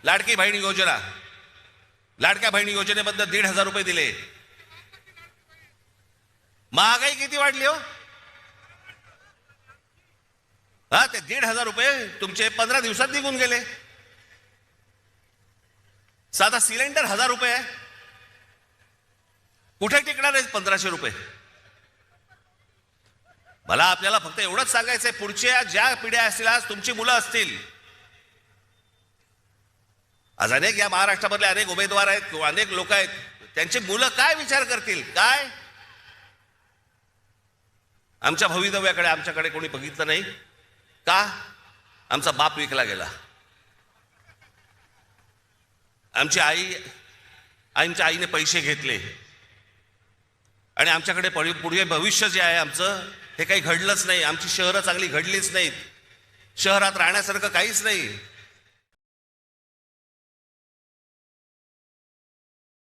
लाडकी बहीण योजना, लाडक्या बहिणी योजनेबद्दल 1,500 रुपये दिले. महागाई किती वाढली हो? हा, ते 1,500 रुपये तुमचे 15 दिवसात निघून गेले. साधा सिलेंडर 1,000 रुपये आहे, कुठे टिकणार आहे 1,500 रुपये? मला आपल्याला फक्त एवढंच सांगायचंय, पुढच्या ज्या पिढ्या असतील, आज तुमची मुलं असतील, आज अनेक या महाराष्ट्रामधले अनेक उमेदवार आहेत किंवा अनेक लोक आहेत, त्यांची मुलं काय विचार करतील? काय आमच्या भवितव्याकडे आमच्याकडे कोणी बघितलं नाही का? आमचा बाप विकला गेला, आमच्या आईने पैसे घेतले आणि आमच्याकडे पुढे भविष्य जे आहे आमचं, हे काही घडलंच नाही. आमची शहरं चांगली घडलीच नाहीत, शहरात राहण्यासारखं काहीच नाही.